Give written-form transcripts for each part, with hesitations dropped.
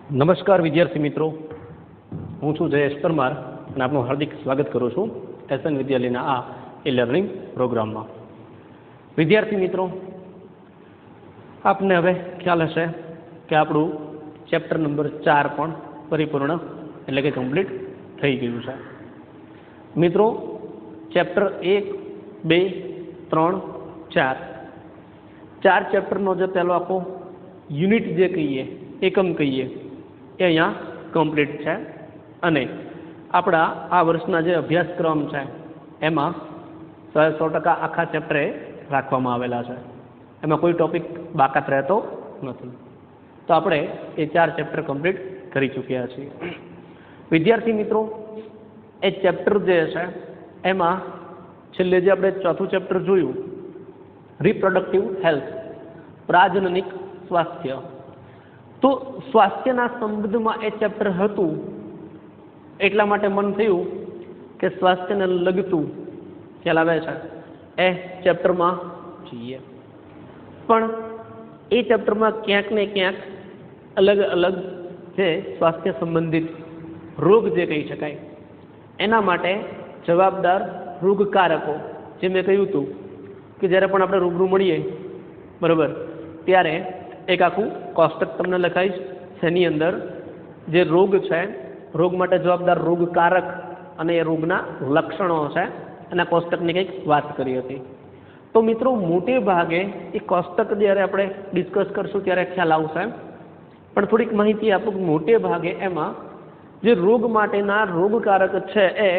નમસ્કાર વિદ્યાર્થી મિત્રો, હું છું જયેશ પરમાર અને આપનું હાર્દિક સ્વાગત કરું છું એસએન વિદ્યાલયના આ લર્નિંગ પ્રોગ્રામમાં. વિદ્યાર્થી મિત્રો, આપને હવે ખ્યાલ હશે કે આપણું ચેપ્ટર નંબર 4 પણ પરિપૂર્ણ એટલે કે કમ્પ્લીટ થઈ ગયું છે. મિત્રો, ચેપ્ટર 1, 2, 3, 4 ચેપ્ટરનો જે પહેલો આખો યુનિટ જે કહીએ, એકમ કહીએ, એ અહીંયા કમ્પ્લીટ છે અને આપણા આ વર્ષના જે અભ્યાસક્રમ છે એમાં 100% આખા ચેપ્ટરે રાખવામાં આવેલા છે. એમાં કોઈ ટોપિક બાકાત રહેતો નથી. તો આપણે એ 4 ચેપ્ટર કમ્પ્લીટ કરી ચૂક્યા છીએ. વિદ્યાર્થી મિત્રો, એ ચેપ્ટર જે છે એમાં છેલ્લે જે આપણે ચોથું ચેપ્ટર જોયું, રિપ્રોડક્ટિવ હેલ્થ, પ્રાજનનિક સ્વાસ્થ્ય, તો સ્વાસ્થ્યના સંબંધમાં એ ચેપ્ટર હતું એટલા માટે મન થયું કે સ્વાસ્થ્યને લગતું ખ્યાલ આવે છે એ ચેપ્ટરમાં જઈએ. પણ એ ચેપ્ટરમાં ક્યાંક ને ક્યાંક અલગ અલગ જે સ્વાસ્થ્ય સંબંધિત રોગ જે કહી શકાય એના માટે જવાબદાર રોગકારકો, જે મેં કહ્યું હતું કે જ્યારે પણ આપણે રૂબરૂ મળીએ બરાબર ત્યારે એક આખું કોષ્ટક તમને લખાઈશ, જેની અંદર જે રોગ છે, રોગ માટે જવાબદાર રોગકારક અને એ રોગના લક્ષણો છે એના કોષ્ટકની કંઈક વાત કરી હતી. તો મિત્રો, મોટે ભાગે એ કોષ્ટક જ્યારે આપણે ડિસ્કસ કરશું ત્યારે ખ્યાલ આવશે, પણ થોડીક માહિતી આપું. મોટે ભાગે એમાં જે રોગ માટેના રોગકારક છે એ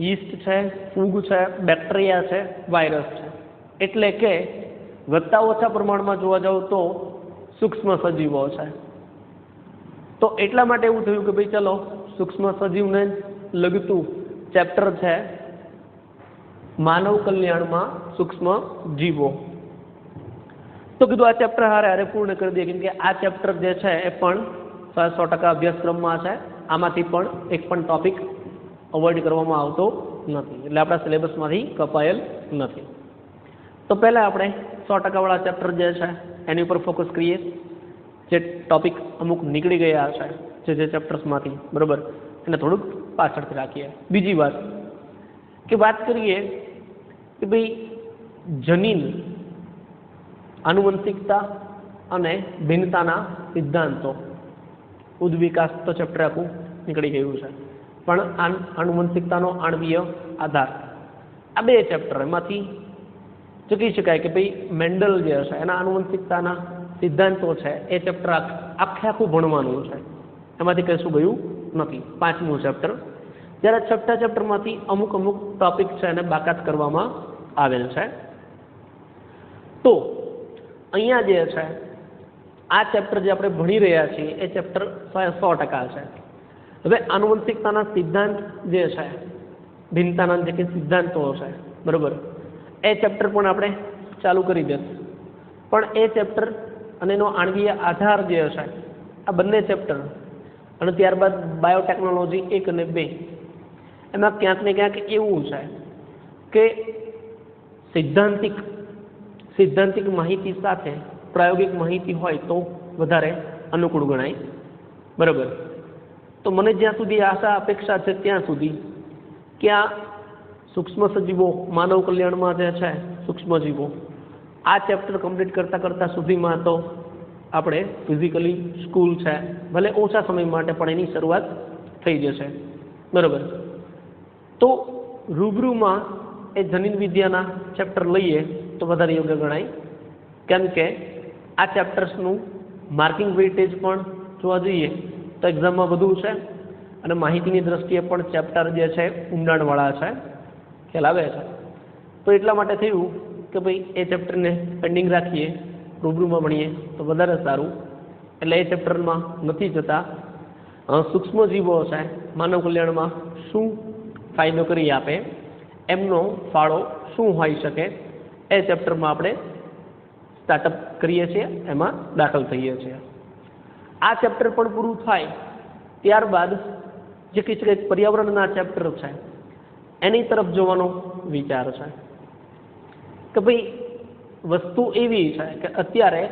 યીસ્ટ છે, ફૂગ છે, બેક્ટેરિયા છે, વાયરસ છે. એટલે કે વધતા ઓછા પ્રમાણમાં જોવા જાવ તો સૂક્ષ્મ સજીવો છે. તો એટલા માટે એવું થયું કે ભાઈ ચલો સૂક્ષ્મ સજીવને લગતું ચેપ્ટર છે માનવ કલ્યાણમાં સૂક્ષ્મ જીવો. તો કીધું આ ચેપ્ટર હારે પૂર્ણ કરી દઈએ, કેમ કે આ ચેપ્ટર જે છે એ પણ 100% અભ્યાસક્રમમાં છે. આમાંથી પણ એક પણ ટોપિક અવોઇડ કરવામાં આવતો નથી, એટલે આપણા સિલેબસમાંથી કપાયેલ નથી. તો પહેલાં આપણે 100% વાળા ચેપ્ટર જે છે એની ઉપર ફોકસ કરીએ. જે ટોપિક અમુક નીકળી ગયા છે જે ચેપ્ટર્સમાંથી, બરાબર, એને થોડુંક પાછળથી રાખીએ. બીજી વાત કે વાત કરીએ કે ભાઈ જનીન, આનુવંશિકતા અને ભિન્નતાના સિદ્ધાંતો, ઉદ્વિકાસ તો ચેપ્ટર આખું નીકળી ગયું છે, પણ આનુવંશિકતાનો આણ્વીય આધાર, આ 2 ચેપ્ટર એમાંથી જો કહી શકાય કે ભાઈ મેન્ડલ જે હશે એના આનુવંશિકતાના સિદ્ધાંતો છે એ ચેપ્ટર આખું ભણવાનું છે, એમાંથી કશું ગયું નથી. 5મું ચેપ્ટર, જ્યારે 6થા ચેપ્ટરમાંથી અમુક ટોપિક છે એને બાકાત કરવામાં આવેલ છે. તો અહીંયા જે છે આ ચેપ્ટર જે આપણે ભણી રહ્યા છીએ એ ચેપ્ટર 100% છે. હવે આનુવંશિકતાના સિદ્ધાંત જે છે, ભિન્નતાના જે કંઈ સિદ્ધાંતો છે, બરાબર, એ ચેપ્ટર પણ આપણે ચાલુ કરી દે. પણ એ ચેપ્ટર અને એનો આણ્વીય આધાર જે હશે, આ બંને ચેપ્ટર અને ત્યારબાદ બાયોટેકનોલોજી 1 અને 2, એમાં ક્યાંક ને ક્યાંક એવું છે કે સૈદ્ધાંતિક માહિતી સાથે પ્રાયોગિક માહિતી હોય તો વધારે અનુકૂળ ગણાય, બરાબર. તો મને જ્યાં સુધી આશા અપેક્ષા છે ત્યાં સુધી કે આ સૂક્ષ્મ સજીવો, માનવ કલ્યાણમાં જે છે સૂક્ષ્મ જીવો, આ ચેપ્ટર કમ્પ્લીટ કરતાં સુધીમાં તો આપણે ફિઝિકલી સ્કૂલ છે, ભલે ઓછા સમય માટે પણ એની શરૂઆત થઈ જશે, બરાબર. તો રૂબરૂમાં એ જનીન વિદ્યાના ચેપ્ટર લઈએ તો વધારે યોગ્ય ગણાય, કેમ કે આ ચેપ્ટર્સનું માર્કિંગ વેઇટેજ પણ જોવા જઈએ તો એક્ઝામમાં વધુ છે અને માહિતીની દ્રષ્ટિએ પણ ચેપ્ટર જે છે ઊંડાણવાળા છે, ખ્યાલ આવે છે. તો એટલા માટે થયું કે ભાઈ એ ચેપ્ટરને પેન્ડિંગ રાખીએ, રૂબરૂમાં ભણીએ તો વધારે સારું. એટલે એ ચેપ્ટરમાં નથી જતા સૂક્ષ્મ જીવો છે માનવ કલ્યાણમાં શું ફાયદો કરી આપે, એમનો ફાળો શું હોઈ શકે, એ ચેપ્ટરમાં આપણે સ્ટાર્ટઅપ કરીએ છીએ, એમાં દાખલ થઈએ છીએ. આ ચેપ્ટર પણ પૂરું થાય ત્યારબાદ જે કંઈક પર્યાવરણના ચેપ્ટર છે એની તરફ જોવાનો વિચાર છે કે ભાઈ વસ્તુ એવી છે કે અત્યારે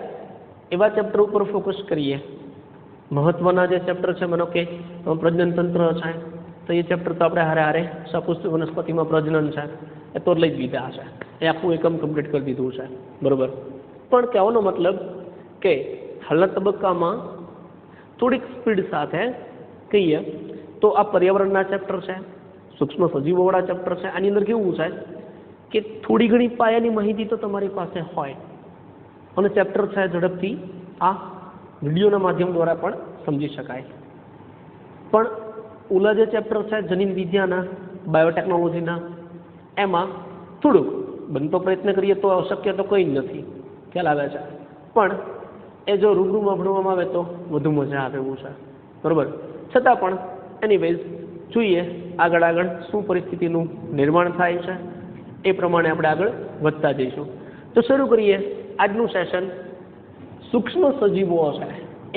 એવા ચેપ્ટર ઉપર ફોકસ કરીએ મહત્વના જે ચેપ્ટર છે માનો કે પ્રજનન તંત્ર છે તો એ ચેપ્ટર તો આપણે હારે હારે સપુષ્પ વનસ્પતિમાં પ્રજનન છે એ તો લઈ જ લીધા છે, એ આખું એકમ કમ્પ્લીટ કરી દીધું છે, બરોબર. પણ કહેવાનો મતલબ કે હાલના તબક્કામાં થોડીક સ્પીડ સાથે કહીએ તો આ પર્યાવરણના ચેપ્ટર છે, સૂક્ષ્મ સજીવોવાળા ચેપ્ટર છે, આની અંદર કેવું છે કે થોડી ઘણી પાયાની માહિતી તો તમારી પાસે હોય અને ચેપ્ટર છે ઝડપથી આ વિડીયોના માધ્યમ દ્વારા પણ સમજી શકાય. પણ ઓલા જે ચેપ્ટર છે જનીન વિદ્યાના, બાયોટેકનોલોજીના, એમાં થોડુંક બનતો પ્રયત્ન કરીએ તો અશક્ય તો કંઈ જ નથી, ખ્યાલ આવે છે. પણ એ જો રૂબરૂમાં ભણવામાં આવે તો વધુ મજા આવે એવું છે, બરાબર. છતાં પણ એનીવેઝ જોઈએ આગળ શું પરિસ્થિતિનું નિર્માણ થાય છે એ પ્રમાણે આપણે આગળ વધતા જઈશું. તો શરૂ કરીએ આજનું સેશન. સૂક્ષ્મ સજીવો છે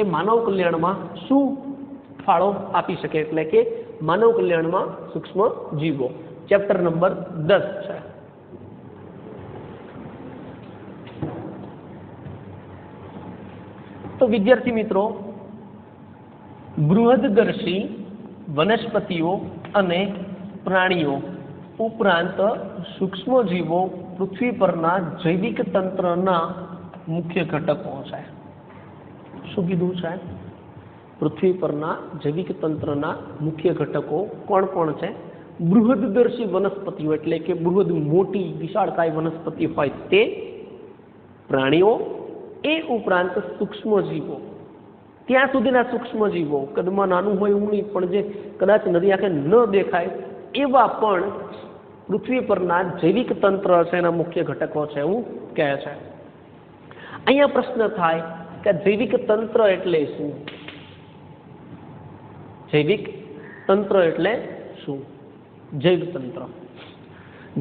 એ માનવ કલ્યાણમાં શું ફાળો આપી શકે, એટલે કે માનવ કલ્યાણમાં સૂક્ષ્મ જીવો, ચેપ્ટર નંબર 10 છે. તો વિદ્યાર્થી મિત્રો, બૃહદદર્શી વનસ્પતિઓ અને પ્રાણીઓ ઉપરાંત સૂક્ષ્મ જીવો પૃથ્વી પરના જૈવિક તંત્રના મુખ્ય ઘટકો છે. શું કીધું છે? પૃથ્વી પરના જૈવિક તંત્રના મુખ્ય ઘટકો કોણ કોણ છે? બૃહદદર્શી વનસ્પતિઓ એટલે કે બૃહદ મોટી વિશાળકાય વનસ્પતિ હોય તે, પ્રાણીઓ, એ ઉપરાંત સૂક્ષ્મ જીવો. ત્યાં સુધીના સૂક્ષ્મ જીવો, કદમાં નાનું હોય એવું નહીં, પણ જે કદાચ નરી આંખે ન દેખાય એવા પણ પૃથ્વી પરના જૈવિક તંત્ર છે એના મુખ્ય ઘટકો છે એવું કહે છે. અહીંયા પ્રશ્ન થાય કે જૈવિક તંત્ર એટલે શું? જૈવિક તંત્ર એટલે શું? જૈવિક તંત્ર,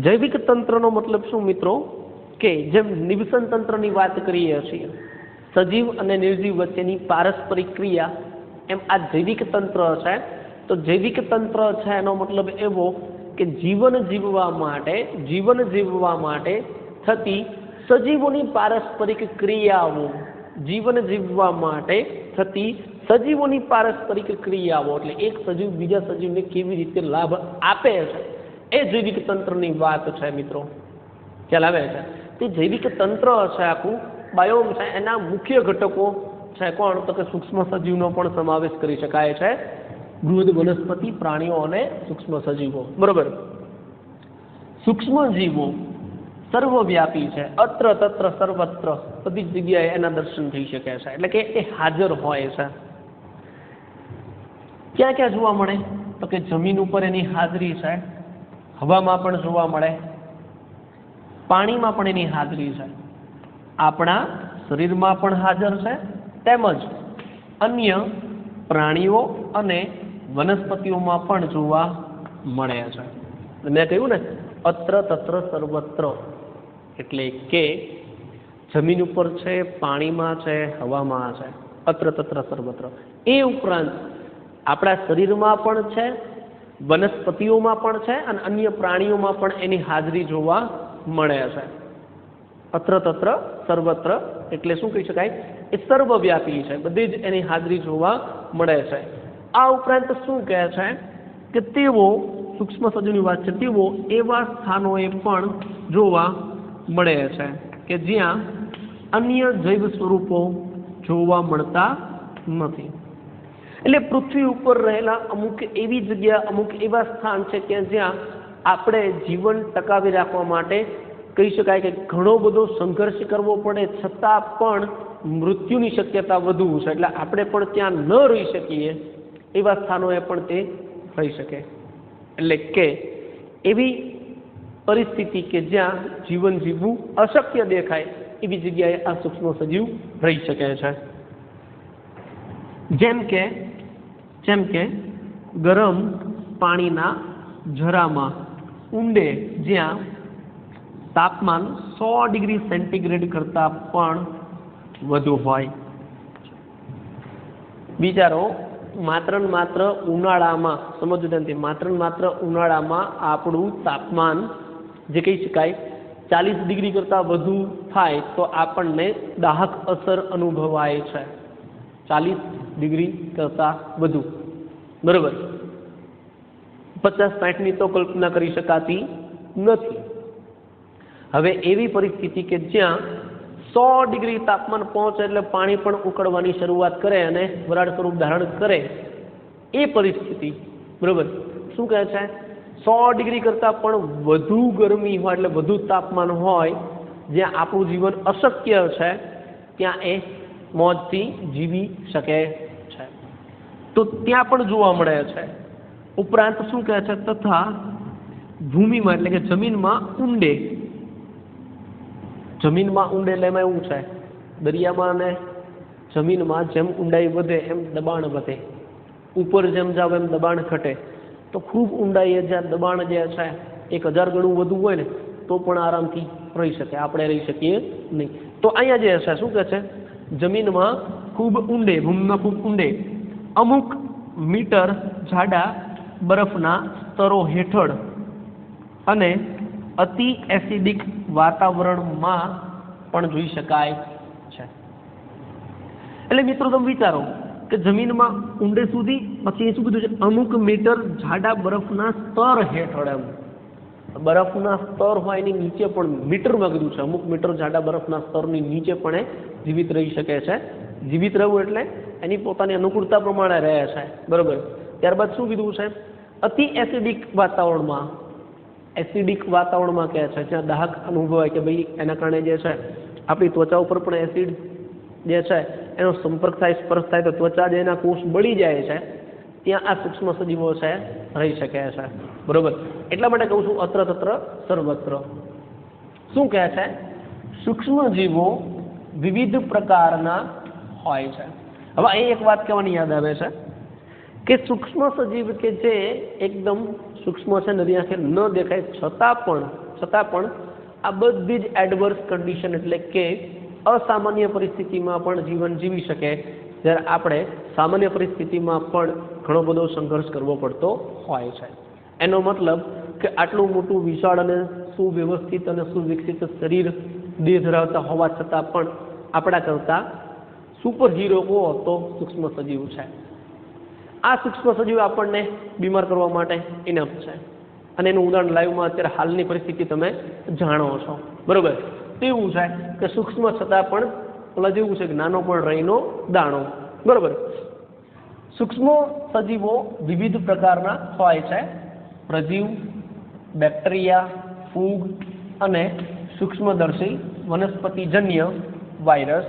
જૈવિક તંત્રનો મતલબ શું મિત્રો? કે જેમ નિવસન તંત્રની વાત કરીએ છીએ, સજીવ અને નિર્જીવ વચ્ચેની પારસ્પરિક ક્રિયા, એમ આ જૈવિક તંત્ર છે. તો જૈવિક તંત્ર છે એનો મતલબ એવો કે જીવન જીવવા માટે થતી સજીવોની પારસ્પરિક ક્રિયાઓ, જીવન જીવવા માટે થતી સજીવોની પારસ્પરિક ક્રિયાઓ, એટલે એક સજીવ બીજા સજીવને કેવી રીતે લાભ આપે છે એ જૈવિક તંત્રની વાત છે મિત્રો, ખ્યાલ આવે છે. તે જૈવિક તંત્ર છે આખું બાયોમ છે, એના મુખ્ય ઘટકો છે કોણ? તો કે સૂક્ષ્મ સજીવનો પણ સમાવેશ કરી શકાય છે, બૃહદ વનસ્પતિ, પ્રાણીઓ અને સૂક્ષ્મ સજીવો, બરોબર. સૂક્ષ્મ જીવો સર્વવ્યાપી છે, અત્ર તત્ર સર્વત્ર, બધી જ જગ્યાએ એના દર્શન થઈ શકે છે, એટલે કે એ હાજર હોય છે. ક્યાં ક્યાં જોવા મળે? તો કે જમીન ઉપર એની હાજરી છે, હવામાં પણ જોવા મળે, પાણીમાં પણ એની હાજરી છે, આપણા શરીરમાં પણ હાજર છે, તેમજ અન્ય પ્રાણીઓ અને વનસ્પતિઓમાં પણ જોવા મળે છે. મેં કહ્યું ને અત્ર તત્ર સર્વત્ર, એટલે કે જમીન ઉપર છે, પાણીમાં છે, હવામાં છે, અત્ર તત્ર સર્વત્ર. એ ઉપરાંત આપણા શરીરમાં પણ છે, વનસ્પતિઓમાં પણ છે અને અન્ય પ્રાણીઓમાં પણ એની હાજરી જોવા મળે છે. અત્ર તત્ર સર્વત્ર એટલે શું કહી શકાય? એ સર્વવ્યાપી છે, બધી જ એની હાજરી જોવા મળે છે. આ ઉપરાંત શું કહે છે કે તેઓ, સૂક્ષ્મ સજીવની વાત છે, તેઓ એવા સ્થાનોએ પણ જોવા મળે છે કે જ્યાં અન્ય જૈવ સ્વરૂપો જોવા મળતા નથી. એટલે પૃથ્વી ઉપર રહેલા અમુક એવી જગ્યા, અમુક એવા સ્થાન છે કે જ્યાં આપણે જીવન ટકાવી રાખવા માટે કહી શકાય કે ઘણો બધો સંઘર્ષ કરવો પડે, છતાં પણ મૃત્યુની શક્યતા વધુ છે. એટલે આપણે પણ ત્યાં ન રહી શકીએ એવા સ્થાનોએ પણ તે થઈ શકે. એટલે કે એવી પરિસ્થિતિ કે જ્યાં જીવન જીવવું અશક્ય દેખાય એવી જગ્યાએ આ સૂક્ષ્મ સજીવ રહી શકે છે. જેમ કે ગરમ પાણીના ઝરામાં ઊંડે, જ્યાં તાપમાન 100 ડિગ્રી સેન્ટીગ્રેડ કરતાં પણ વધુ હોય. વિચારો, માત્ર ને માત્ર ઉનાળામાં, સમજો ધ્યાનથી, માત્ર ને માત્ર ઉનાળામાં આપણું તાપમાન જે કહી શકાય 40 ડિગ્રી કરતાં વધુ થાય તો આપણને દાહક અસર અનુભવાય છે. 40 ડિગ્રી કરતાં વધુ, બરાબર. 50-60ની તો કલ્પના કરી શકાતી નથી. હવે એવી પરિસ્થિતિ કે જ્યાં 100 ડિગ્રી તાપમાન પહોંચે એટલે પાણી પણ ઉકળવાની શરૂઆત કરે અને વરાળ સ્વરૂપ ધારણ કરે, એ પરિસ્થિતિ, બરાબર, શું કહે છે? 100 ડિગ્રી કરતાં પણ વધુ ગરમી હોય એટલે વધુ તાપમાન હોય, જ્યાં આપણું જીવન અશક્ય છે, ત્યાં એ મોજથી જીવી શકે છે. તો ત્યાં પણ જોવા મળે છે. ઉપરાંત શું કહે છે? તથા ભૂમિમાં એટલે કે જમીનમાં ઊંડે, જમીનમાં ઊંડે એટલે એમાં એવું છે, દરિયામાં અને જમીનમાં જેમ ઊંડાઈ વધે એમ દબાણ વધે, ઉપર જેમ જાવ એમ દબાણ ઘટે. તો ખૂબ ઊંડાઈએ જ્યાં દબાણ જે છે 1000 ગણું વધુ હોય ને તો પણ આરામથી રહી શકે, આપણે રહી શકીએ નહીં. તો અહીંયા જે છે શું કહે છે? જમીનમાં ખૂબ ઊંડે, ભૂમિમાં ખૂબ ઊંડે અમુક મીટર જાડા બરફના સ્તરો હેઠળ અને અતિ એસિડિક વાતાવરણમાં પણ જોઈ શકાય છે. એટલે મિત્રો તમે વિચારો કે જમીનમાં ઊંડે સુધી, પછી શું કીધું છે? અમુક મીટર જાડા બરફના સ્તર હેઠળ. એમ બરફના સ્તર હોય એની નીચે પણ મીટરમાં કીધું છે, અમુક મીટર જાડા બરફના સ્તરની નીચે પણ એ જીવિત રહી શકે છે. જીવિત રહેવું એટલે એની પોતાની અનુકૂળતા પ્રમાણે રહે છે, બરાબર. ત્યારબાદ શું કીધું છે? અતિ એસિડિક વાતાવરણમાં. એસિડિક વાતાવરણમાં કહે છે જ્યાં દાહક અનુભવાય કે ભાઈ એના કારણે જે છે આપણી ત્વચા ઉપર પણ એસિડ જે છે એનો સંપર્ક થાય, સ્પર્શ થાય તો ત્વચા જે એના કોષ બળી જાય છે, ત્યાં આ સૂક્ષ્મ સજીવો છે રહી શકે છે, બરોબર. એટલા માટે કહું છું અત્ર તત્ર સર્વત્ર. શું કહે છે? સૂક્ષ્મ જીવો વિવિધ પ્રકારના હોય છે. હવે અહીં એક વાત કહેવાની યાદ આવે છે કે સૂક્ષ્મ સજીવ કે જે એકદમ સૂક્ષ્મ છે, નરી આંખે ન દેખાય, છતાં પણ આ બધી જ એડવર્સ કન્ડિશન એટલે કે અસામાન્ય પરિસ્થિતિમાં પણ જીવન જીવી શકે, જ્યારે આપણે સામાન્ય પરિસ્થિતિમાં પણ ઘણો બધો સંઘર્ષ કરવો પડતો હોય છે. એનો મતલબ કે આટલું મોટું વિશાળ અને સુવ્યવસ્થિત અને સુવિકસિત શરીર દેહ ધરાવતા હોવા છતાં પણ આપણા કરતા સુપર હીરો કહો તો સૂક્ષ્મ સજીવ છે. આ સૂક્ષ્મ સજીવ આપણને બીમાર કરવા માટે ઇનફ છે, અને એનું ઉદાહરણ લાઈવમાં અત્યારે હાલની પરિસ્થિતિ તમે જાણો છો, બરોબર. તેવું છે કે સૂક્ષ્મ છતાં પણ પેલા જેવું છે કે નાનો પણ રહીનો દાણો, બરોબર. સૂક્ષ્મ સજીવો વિવિધ પ્રકારના હોય છે: પ્રજીવ, બેક્ટેરિયા, ફૂગ અને સૂક્ષ્મદર્શી વનસ્પતિજન્ય વાયરસ.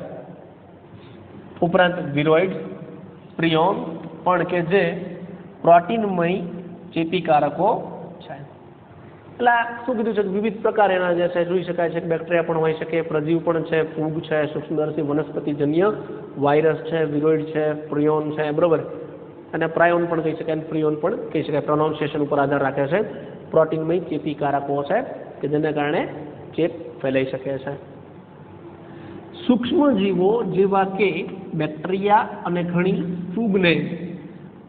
ઉપરાંત વિરોઇડ, પ્રિયોન પણ કે જે પ્રોટીનમય ચેપીકારકો છે. એટલે શું કીધું છે? વિવિધ પ્રકાર એના જે છે જોઈ શકાય છે. બેક્ટેરિયા પણ હોઈ શકે, પ્રજીવ પણ છે, ફૂગ છે, સૂક્ષ્મદર્શી વનસ્પતિજન્ય વાયરસ છે, વિરોઇડ છે, પ્રિયોન છે, બરોબર. અને પ્રાયોન પણ કહી શકાય, પ્રિયોન પણ કહી શકાય. પ્રોનાઉન્સિએશન ઉપર આધાર રાખે છે. પ્રોટીનમય ચેપીકારકો છે કે જેને કારણે ચેપ ફેલાઈ શકે છે. સૂક્ષ્મ જીવો જેવા કે બેક્ટેરિયા અને ઘણી ફૂગને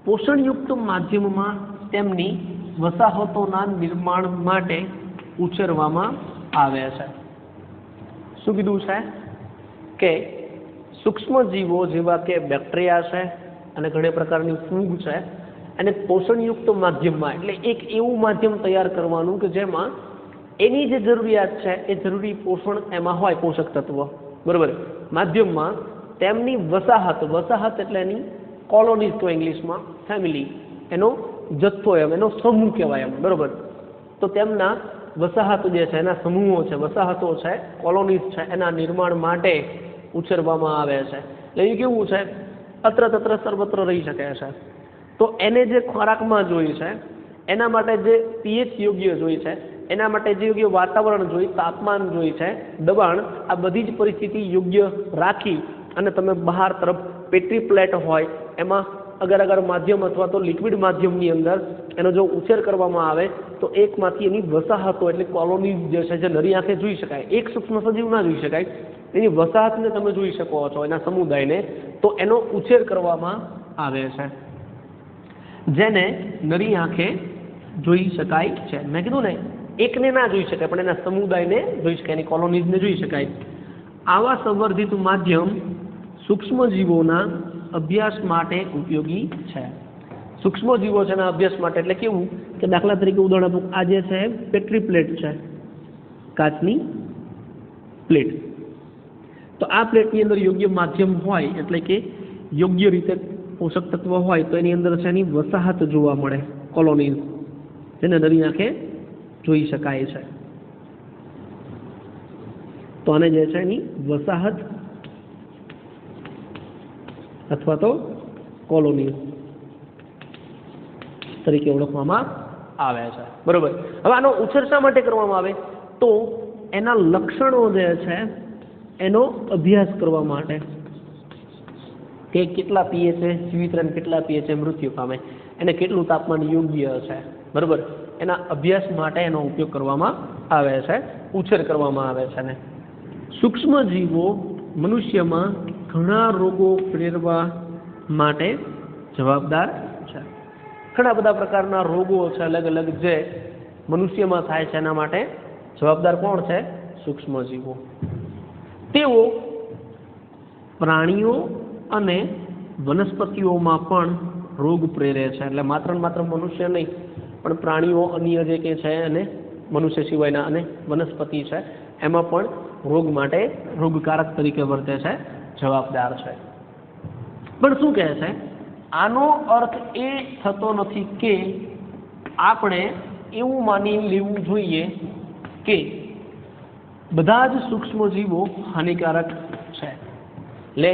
પોષણયુક્ત માધ્યમમાં તેમની વસાહતોના નિર્માણ માટે ઉછેરવામાં આવે છે. શું કીધું છે? કે સૂક્ષ્મ જીવો જેવા કે બેક્ટેરિયા છે અને ઘણી પ્રકારની ફૂગ છે, અને પોષણયુક્ત માધ્યમમાં એટલે એક એવું માધ્યમ તૈયાર કરવાનું કે જેમાં એની જે જરૂરિયાત છે એ જરૂરી પોષણ એમાં હોય, પોષક તત્વ, બરોબર. માધ્યમમાં તેમની વસાહત એટલે એની કોલોનીઝ તો ઇંગ્લિશમાં ફેમિલી, એનો જથ્થો એમ, એનો સમૂહ કહેવાય એમ, બરોબર. તો તેમના વસાહત જે છે એના સમૂહો છે, વસાહતો છે, કોલોનીઝ છે, એના નિર્માણ માટે ઉછેરવામાં આવે છે. એટલે એ કેવું છે? અત્ર તત્ર સર્વત્ર રહી શકે છે. તો એને જે ખોરાકમાં જોઈએ છે, એના માટે જે પીએચ યોગ્ય જોઈએ છે, એના માટે જે યોગ્ય વાતાવરણ જોઈએ, તાપમાન જોઈએ છે, દબાણ, આ બધી જ પરિસ્થિતિ યોગ્ય રાખી અને તમે બહાર તરફ પેટ્રી પ્લેટ હોય એમાં અગર માધ્યમ અથવા તો લિક્વિડ માધ્યમની અંદર એનો જો ઉછેર કરવામાં આવે તો એકમાંથી એની વસાહતો એટલે કોલોનીઝ જે છે જે નરી આંખે જોઈ શકાય, એક સૂક્ષ્મ સજીવ ના જોઈ શકાય, એની વસાહતને તમે જોઈ શકો છો, એના સમુદાયને, તો એનો ઉછેર કરવામાં આવે છે, જેને નરી આંખે જોઈ શકાય છે. મેં કીધું ને, એકને ના જોઈ શકાય પણ એના સમુદાયને જોઈ શકાય, એની કોલોનીઝને જોઈ શકાય. આવા સંવર્ધિત માધ્યમ સૂક્ષ્મ જીવોના અભ્યાસ માટે ઉપયોગી છે। સૂક્ષ્મજીવો છે એના અભ્યાસ માટે એટલે કેવું કે દાખલા તરીકે ઉદાહરણ આપું, આ જે છે પેટ્રી પ્લેટ છે, કાચની પ્લેટ, તો આ પ્લેટની અંદર યોગ્ય માધ્યમ હોય એટલે કે યોગ્ય રીતે પોષક તત્વ હોય તો એની અંદર છે એની વસાહત જોવા મળે, કોલોનીઝ, જેને નરી આંખે જોઈ શકાય છે। તો આને જે છે એની વસાહત અથવા તો કોલોનીઝ તરીકે ઓળખવામાં આવે છે, બરોબર। હવે આનો ઉછેર શા માટે કરવામાં આવે તો એના લક્ષણો જે છે એનો અભ્યાસ કરવા માટે, કે કેટલા પીએચએ જીવિત રહે, કેટલા પીએચએ મૃત્યુ પામે, એને કેટલું તાપમાન યોગ્ય છે, બરોબર, એના અભ્યાસ માટે એનો ઉપયોગ કરવામાં આવે છે, ઉછેર કરવામાં આવે છે। ને સૂક્ષ્મજીવો મનુષ્યમાં ઘણા રોગો પ્રેરવા માટે જવાબદાર છે। ઘણા બધા પ્રકારના રોગો છે અલગ અલગ જે મનુષ્યમાં થાય છે એના માટે જવાબદાર કોણ છે? સૂક્ષ્મજીવો। તેઓ પ્રાણીઓ અને વનસ્પતિઓમાં પણ રોગ પ્રેરે છે, એટલે માત્ર ને માત્ર મનુષ્ય નહીં પણ પ્રાણીઓ અન્ય જે કે છે અને મનુષ્ય સિવાયના અને વનસ્પતિ છે એમાં પણ રોગ માટે રોગકારક તરીકે વર્તે છે, જવાબદાર છે। પણ શું કહે છે, આનો અર્થ એ થતો નથી કે આપણે એવું માની લેવું જોઈએ કે બધા જ સૂક્ષ્મજીવો હાનિકારક છે, એટલે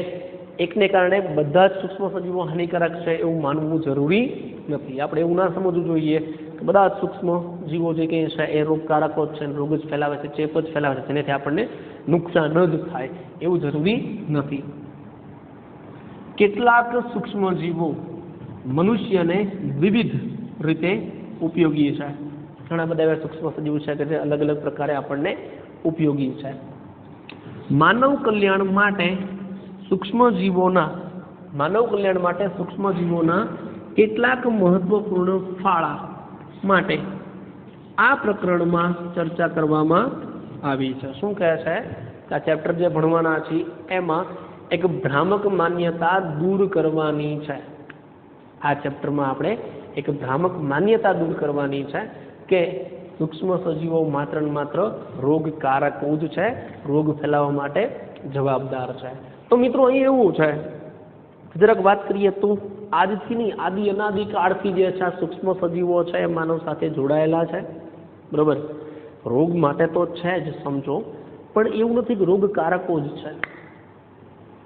એકને કારણે બધા જ સૂક્ષ્મજીવો હાનિકારક છે એવું માનવું જરૂરી નથી। આપણે એવું ના સમજવું જોઈએ કે બધા જ સૂક્ષ્મજીવો જે કંઈ છે એ રોગકારકો જ છે, રોગ જ ફેલાવે છે, ચેપ જ ફેલાવે છે, જેનાથી આપણને નુકસાન જ થાય એવું જરૂરી નથી। કેટલાક સૂક્ષ્મજીવો મનુષ્યને વિવિધ રીતે ઉપયોગી છે, ઘણા બધા એવા સૂક્ષ્મજીવો છે કે જે અલગ અલગ પ્રકારે આપણને ઉપયોગી છે। માનવ કલ્યાણ માટે સૂક્ષ્મજીવોના કેટલાક મહત્વપૂર્ણ ફાળા માટે આ પ્રકરણમાં ચર્ચા કરવામાં આવી છે। શું કહે છે કે આ ચેપ્ટર જે ભણવાના છે એમાં એક ભ્રામક માન્યતા દૂર કરવાની છે। આ ચેપ્ટરમાં આપણે એક ભ્રામક માન્યતા દૂર કરવાની છે કે સૂક્ષ્મ સજીવો માત્ર ને માત્ર રોગકારક જ છે, રોગ ફેલાવવા માટે જવાબદાર છે। તો મિત્રો અહીં એવું છે, જરાક વાત કરીએ તો આજથી નહીં, આદિ અનાદિ કાળથી જે છે આ સૂક્ષ્મ સજીવો છે એ માનવ સાથે જોડાયેલા છે, બરોબર। રોગ માટે તો છે જ સમજો, પણ એવું નથી કે રોગકારકો જ છે।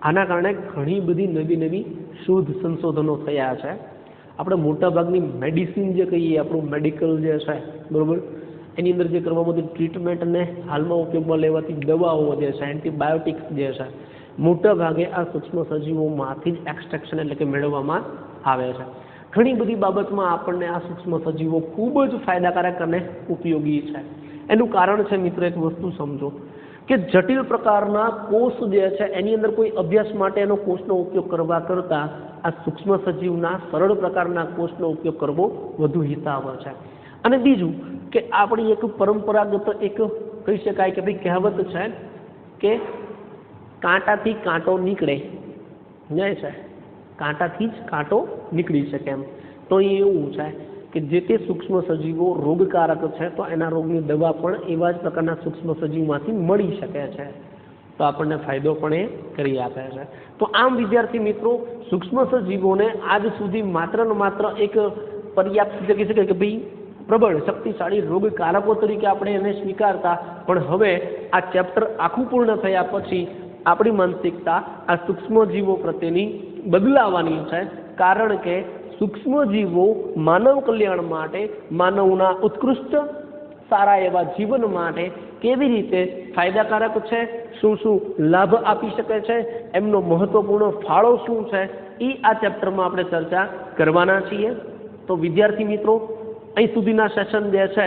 આના કારણે ઘણી બધી નવી નવી શોધ સંશોધનો થયા છે। આપણે મોટાભાગની મેડિસિન જે કહીએ, આપણું મેડિકલ જે છે, બરોબર, એની અંદર જે કરવામાં આવતી ટ્રીટમેન્ટ અને હાલમાં ઉપયોગમાં લેવાતી દવાઓ જે છે, એન્ટીબાયોટિક્સ જે છે, મોટા ભાગે આ સૂક્ષ્મ સજીવોમાંથી જ એક્સટ્રેક્શન એટલે કે મેળવવામાં આવે છે। ઘણી બધી બાબતમાં આપણને આ સૂક્ષ્મ સજીવો ખૂબ જ ફાયદાકારક અને ઉપયોગી છે। એનું કારણ છે મિત્રો, એક વસ્તુ સમજો કે જટિલ પ્રકારના કોષ જે છે એની અંદર કોઈ અભ્યાસ માટે એનો કોષનો ઉપયોગ કરવા કરતાં આ સૂક્ષ્મ સજીવના સરળ પ્રકારના કોષનો ઉપયોગ કરવો વધુ હિતાવહ છે। અને બીજું કે આપણી એક પરંપરાગત એક કહી શકાય કે ભાઈ કહેવત છે કે કાંટાથી કાંટો નીકળે જાય છે, કાંટાથી જ કાંટો નીકળી શકે એમ। તો એ એવું છે કે જે તે સૂક્ષ્મ સજીવો રોગકારક છે તો એના રોગની દવા પણ એવા જ પ્રકારના સૂક્ષ્મ સજીવમાંથી મળી શકે છે, તો આપણને ફાયદો પણ એ કરી આપે છે। તો આમ વિદ્યાર્થી મિત્રો, સૂક્ષ્મ સજીવોને આજ સુધી માત્ર ને માત્ર એક પર્યાપ્ત કહી શકાય કે ભાઈ પ્રબળ શક્તિશાળી રોગકારકો તરીકે આપણે એને સ્વીકારતા, પણ હવે આ ચેપ્ટર આખું પૂર્ણ થયા પછી આપણી માનસિકતા આ સૂક્ષ્મજીવો પ્રત્યેની બદલાવાની છે, કારણ કે સૂક્ષ્મજીવો માનવ કલ્યાણ માટે, માનવના ઉત્કૃષ્ટ સારા એવા જીવન માટે કેવી રીતે ફાયદાકારક છે, શું શું લાભ આપી શકે છે, એમનો મહત્વપૂર્ણ ફાળો શું છે, એ આ ચેપ્ટરમાં આપણે ચર્ચા કરવાના છીએ। તો વિદ્યાર્થી મિત્રો, અહીં સુધીના સેશન જે છે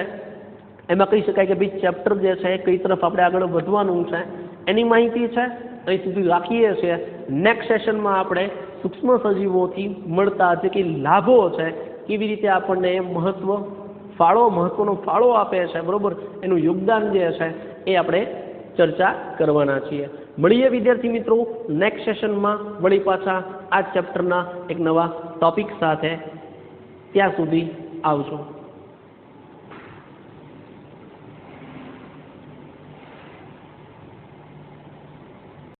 એમાં કહી શકાય કે ભાઈ ચેપ્ટર જે છે કઈ તરફ આપણે આગળ વધવાનું છે એની માહિતી છે, અહીં સુધી રાખીએ છીએ। નેક્સ્ટ સેશનમાં આપણે સૂક્ષ્મ સજીવોથી મળતા જે કંઈ લાભો છે, કેવી રીતે આપણને એ મહત્વનો ફાળો આપે છે, બરોબર, એનું યોગદાન જે છે એ આપણે ચર્ચા કરવાના છીએ. મળીએ વિદ્યાર્થી મિત્રો નેક્સ્ટ સેશનમાં વળી પાછા આ ચેપ્ટરના એક નવા ટોપિક સાથે. ત્યાં સુધી આવજો.